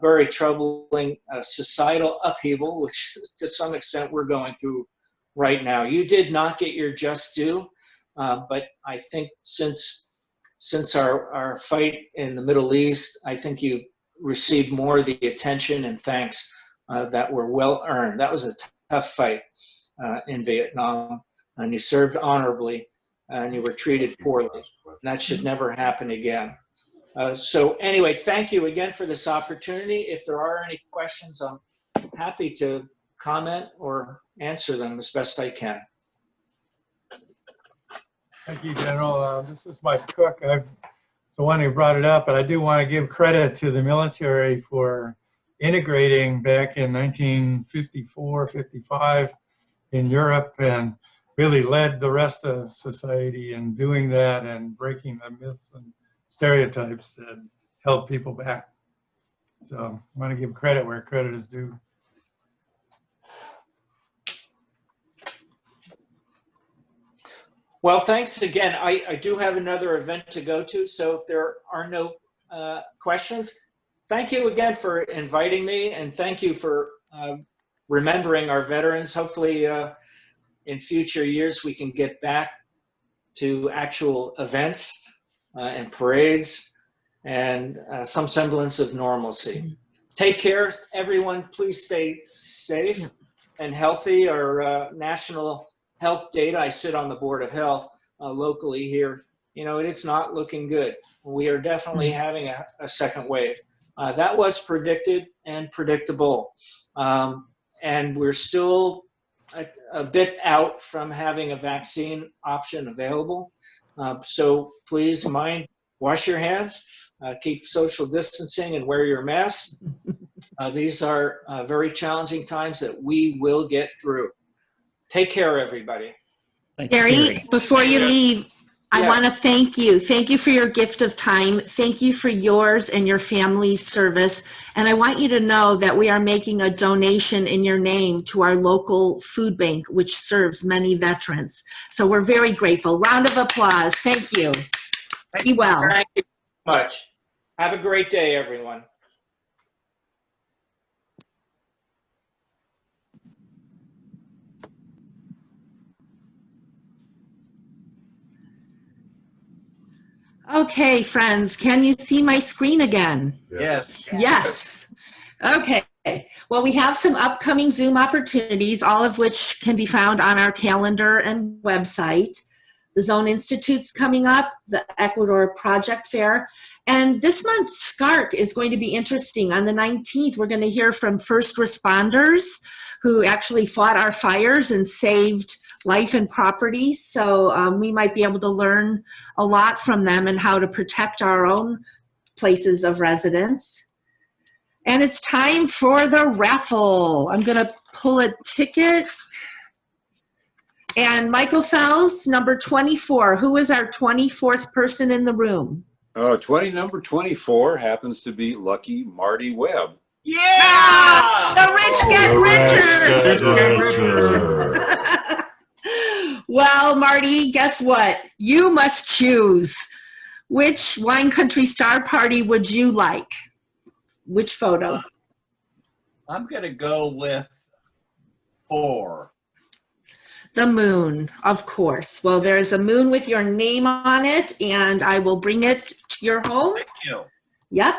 Very troubling societal upheaval, which to some extent we're going through right now. You did not get your just due, but I think since our fight in the Middle East, I think you received more of the attention and thanks that were well earned. That was a tough fight in Vietnam, and you served honorably and you were treated poorly. And that should never happen again. So anyway, thank you again for this opportunity. If there are any questions, I'm happy to comment or answer them as best I can. Thank you, General. This is Mike Cook. I'm the one who brought it up, but I do want to give credit to the military for integrating back in 1954, 55 in Europe, and really led the rest of society in doing that and breaking the myths and stereotypes that held people back. So I want to give credit where credit is due. Well, thanks again. I do have another event to go to, so if there are no questions, thank you again for inviting me, and thank you for remembering our veterans. Hopefully in future years we can get back to actual events and parades and some semblance of normalcy. Take care, everyone. Please stay safe and healthy. Our national health data, I sit on the Board of Health locally here, it's not looking good. We are definitely having a second wave. That was predicted and predictable. And we're still a bit out from having a vaccine option available. So please wash your hands, keep social distancing, and wear your mask. These are very challenging times that we will get through. Take care, everybody. Gary, before you leave, I Yes. want to thank you. Thank you for your gift of time. Thank you for yours and your family's service. And I want you to know that we are making a donation in your name to our local food bank, which serves many veterans. So we're very grateful. Round of applause. Thank you. Be well. Thank you so much. Have a great day, everyone. Okay, friends, can you see my screen again? Yes. Yes. Okay. Well, we have some upcoming Zoom opportunities, all of which can be found on our calendar and website. The Zone Institute's coming up, the Ecuador Project Fair, and this month's SCARC is going to be interesting. On the 19th, we're going to hear from first responders who actually fought our fires and saved life and property. So we might be able to learn a lot from them and how to protect our own places of residence. And it's time for the raffle. I'm going to pull a ticket. And Michael Fells, number 24. Who is our 24th person in the room? Oh, number 24 happens to be lucky Marty Webb. Yeah! The rich get richer! Well, Marty, guess what? You must choose. Which Wine Country Star Party would you like? Which photo? I'm going to go with 4. The moon, of course. Well, there's a moon with your name on it, and I will bring it to your home. Thank you. Yep.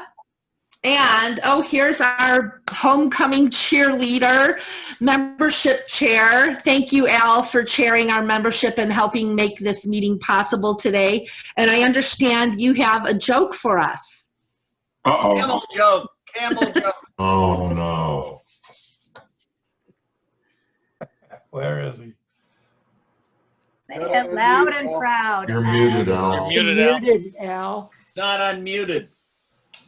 And, oh, here's our homecoming cheerleader membership chair. Thank you, Al, for chairing our membership and helping make this meeting possible today. And I understand you have a joke for us. Uh-oh. Camel joke. Camel joke. Oh, no. Where is he? Say it loud and proud. You're muted, Al. You're muted, Al. Muted, Al. Not unmuted.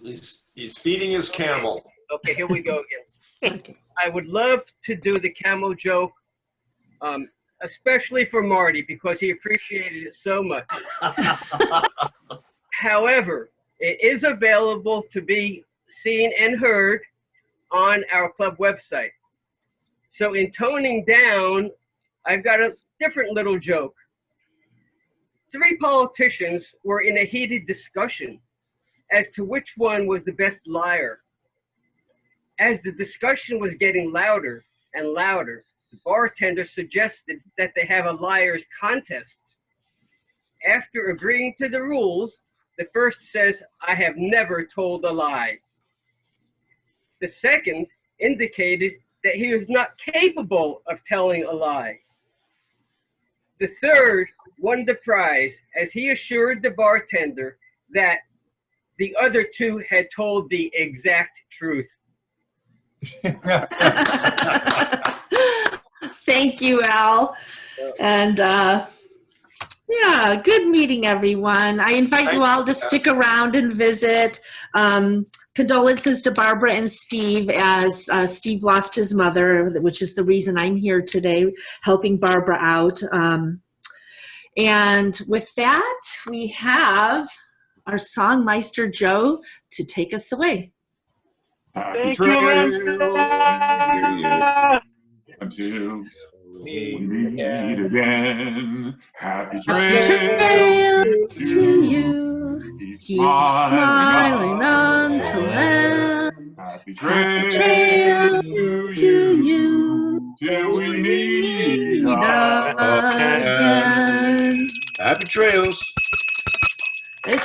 He's feeding his camel. Okay, here we go again. I would love to do the camel joke, especially for Marty, because he appreciated it so much. However, it is available to be seen and heard on our club website. So in toning down, I've got a different little joke. 3 politicians were in a heated discussion as to which one was the best liar. As the discussion was getting louder and louder, the bartender suggested that they have a liar's contest. After agreeing to the rules, the first says, "I have never told a lie." The second indicated that he was not capable of telling a lie. The third won the prize as he assured the bartender that the other 2 had told the exact truth. Thank you, Al. And yeah, good meeting, everyone. I invite you all to stick around and visit. Condolences to Barbara and Steve, as Steve lost his mother, which is the reason I'm here today, helping Barbara out. And with that, we have our songmeister Joe to take us away. Happy trails to you until we meet again. Happy trails to you. Keep smiling until then. Happy trails to you. Till we meet again. Happy trails.